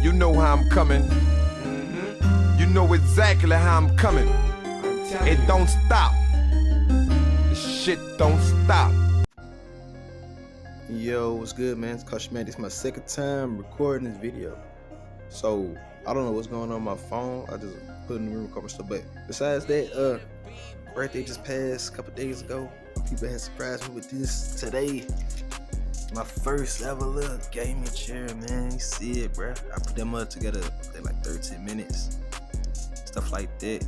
You know how I'm coming. You know exactly how I'm coming. It don't stop. The shit don't stop. Yo, what's good, man? It's Kush, man. This is my second time recording this video. So I don't know what's going on my phone. I just put in the room recording stuff. But besides that, birthday just passed a couple days ago. People had surprised me with this today. My first ever little gaming chair, man. You see it, bruh. I put them up together in like 13 minutes. Stuff like that.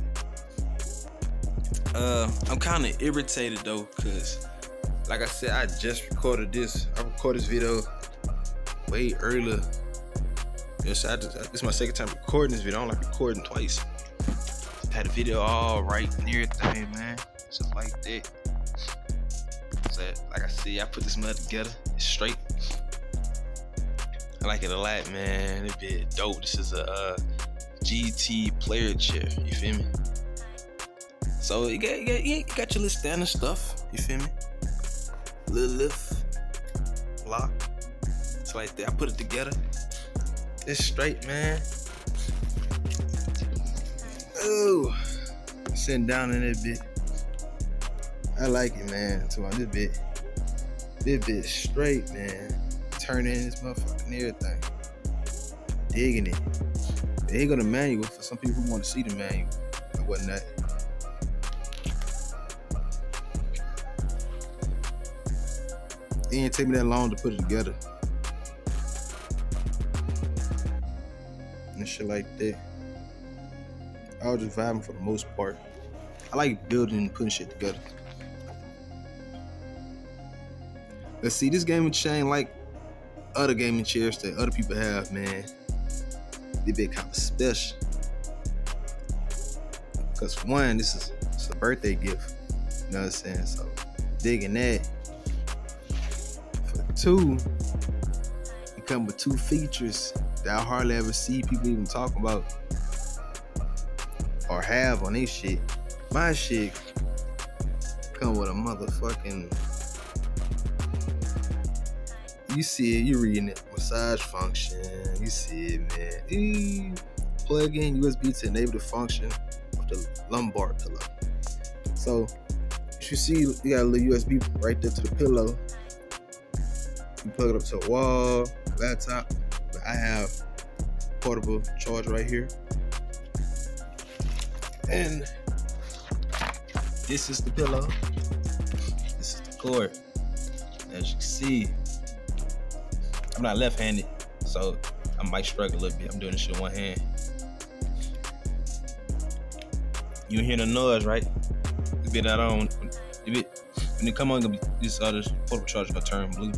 I'm kind of irritated though, cause like I said, I just recorded this. I recorded this video way earlier. Yes, this is my second time recording this video. I don't like recording twice. Had the video all right and everything, man. Stuff like that. So, like I said, I put this mud together. It's straight. I like it a lot, man. It's been dope. This is a gTPLAYER chair. You feel me? So you got your little standard stuff. You feel me? Little lift, lock. It's like that. I put it together. It's straight, man. Oh, sitting down in that bit. I like it, man. So on this bit straight, man. Turning this motherfucker and everything. Digging it. They ain't got a manual for some people who want to see the manual and whatnot. It didn't take me that long to put it together. And shit like that. I was just vibing for the most part. I like building and putting shit together. Let's see, this gaming chair ain't like other gaming chairs that other people have, man. They been kind of special. Cause for one, it's a birthday gift. You know what I'm saying? So digging that. For two, it come with two features that I hardly ever see people even talk about or have on their shit. My shit come with a motherfucking, you see it, you reading it, massage function, you see it, man. Plug in USB to enable the function of the lumbar pillow. So you see you got a little USB right there to the pillow. You plug it up to a wall, laptop. But I have portable charge right here. And this is the pillow. This is the cord. As you can see, I'm not left-handed, so I might struggle a little bit. I'm doing this shit with one hand. You hear the noise, right? The bit that on, when it come on, this other portable charger gonna turn blue.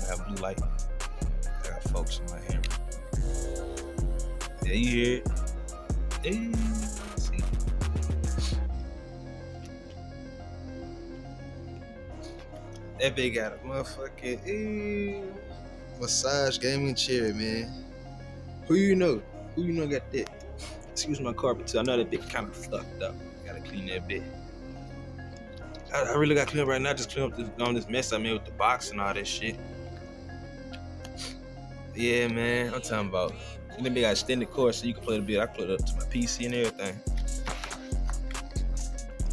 I have blue light. I got focus on my hand. Yeah, you hear it? Hey, see. That big got a motherfucking massage gaming chair, man. Who you know got that? Excuse my carpet too. I know that bit kind of fucked up. Gotta clean that bit. I really got to clean up right now. Just clean up this mess I made with the box and all that shit. Yeah, man. I'm talking about. And then they got extended cord so you can play the bit. I put it up to my PC and everything.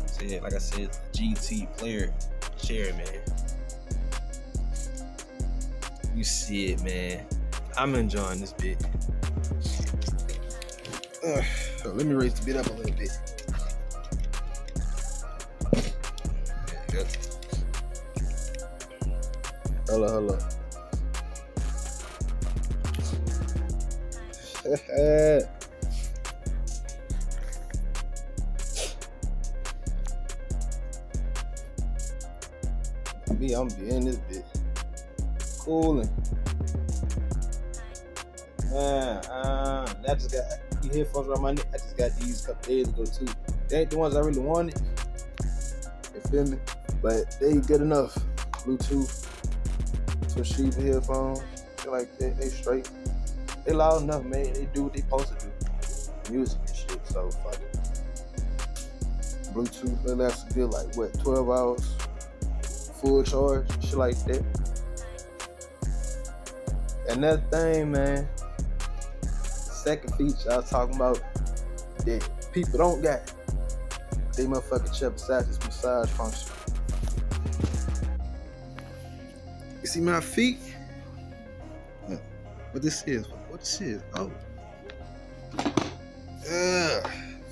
So yeah, like I said, it's a gTPLAYER chair, man. You see it, man. I'm enjoying this bit. So let me raise the bit up a little bit. There you go. Hold up. I'm be in this bit. Cooling. Man, I just got these headphones around my neck. I just got these a couple days ago too. They ain't the ones I really wanted. You feel me? But they good enough. Bluetooth, Toshiba headphones, shit like that. They straight. They loud enough, man. They do what they supposed to do. Music and shit. So fuck it. Bluetooth, they last a good like what, 12 hours? Full charge, shit like that. Another thing, man, second feature I was talking about that people don't got. They motherfucking check besides this massage function. You see my feet? What this is? What this is? Oh.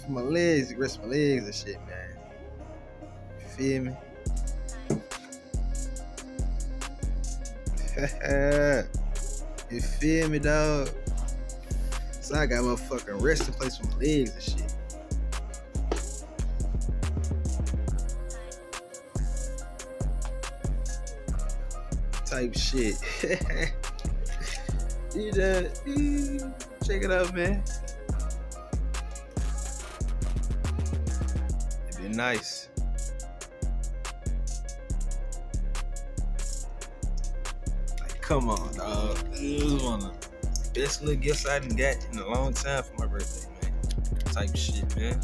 For my legs, rest my legs and shit, man. You feel me? You feel me, dog? So I got motherfucking resting place for my legs and shit. Type shit. You just check it out, man. It'd be nice. Like, come on, dog. This was one of the best little gifts I done got in a long time for my birthday, man. Type shit, man.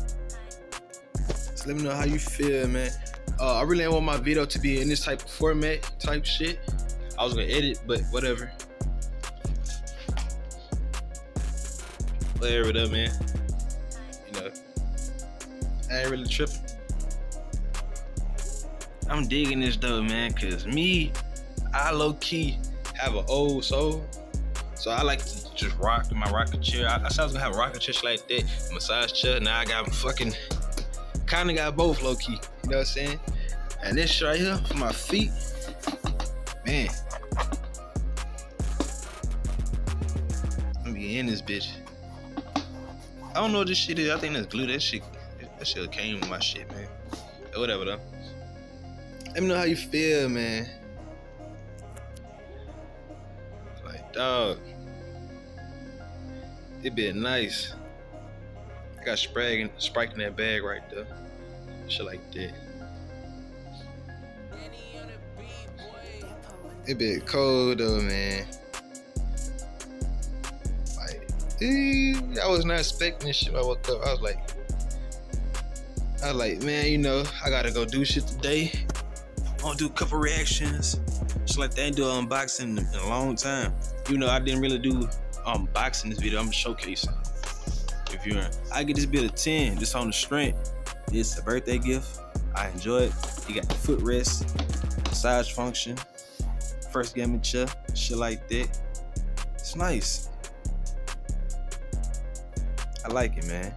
So let me know how you feel, man. I really didn't want my video to be in this type of format, type shit. I was gonna edit, but whatever. Layer it up, man. You know, I ain't really tripping. I'm digging this though, man, cause me, I low key have an old soul, so I like to just rock in my rocker chair. I said I was gonna have a rocker chair like that, massage chair. Now I got fucking, kinda got both low key. You know what I'm saying? And this right here for my feet, man. Let me get in this bitch. I don't know what this shit is. I think that's glue. That shit came with my shit, man. Whatever though. Let me know how you feel, man. Like, dog, it been nice. I got Sprite in that bag right there. Shit like that. It been cold though, man. I was not expecting this shit when I woke up. I was like, man, you know, I gotta go do shit today. I wanna do a couple reactions. Shit like that. I ain't do an unboxing in a long time. You know, I didn't really do unboxing this video. I'm showcasing. I get this bit of 10 just on the strength. It's a birthday gift. I enjoy it. You got the footrest, massage function, first gaming chair, shit like that. It's nice. I like it, man.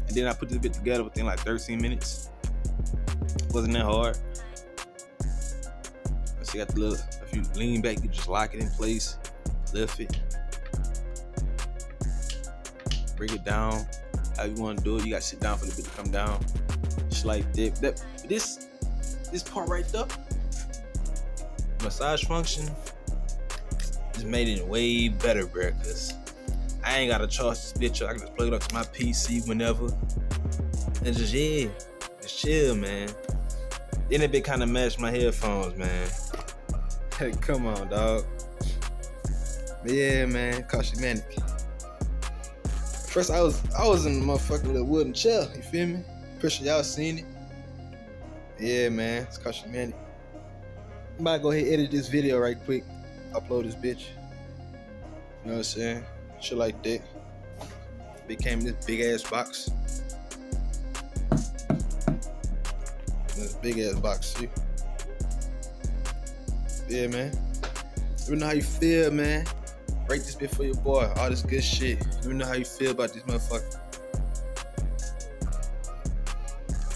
And then I put this bit together within like 13 minutes. Wasn't that hard. So you got the little, if you lean back, you just lock it in place, lift it, bring it down. How you want to do it? You got to sit down for the bit to come down. Just like that. This part right there, massage function, just made it way better, bro. Cause I ain't gotta charge this bitch up. I can just plug it up to my PC whenever. And just, yeah, just chill, man. Then it bit kind of matched my headphones, man. Hey, come on, dog. Yeah, man, cost you money. First, I was in the motherfucking little wooden chair, you feel me? Pretty sure y'all seen it. Yeah, man, it's cost you money. I'm about to go ahead and edit this video right quick. Upload this bitch. You know what I'm saying? Shit like that. Became this big ass box. This big ass box, see? Yeah, man. Let me know how you feel, man. Rate this bit for your boy. All this good shit. Let me know how you feel about this motherfucker.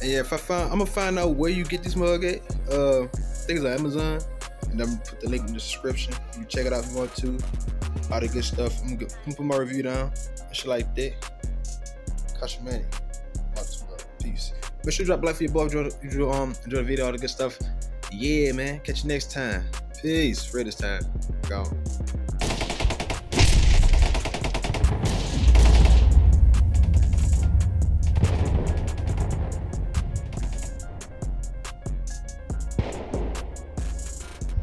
And yeah, I'm gonna find out where you get this mug at. I think it's on Amazon. And I'm gonna put the link in the description. You can check it out if you want to. All the good stuff. I'm gonna put my review down. And shit like that. Cost you money. Peace. Make sure you drop a like for your boy. Enjoy the video, all the good stuff. Yeah, man. Catch you next time. Peace. For this time. Gone.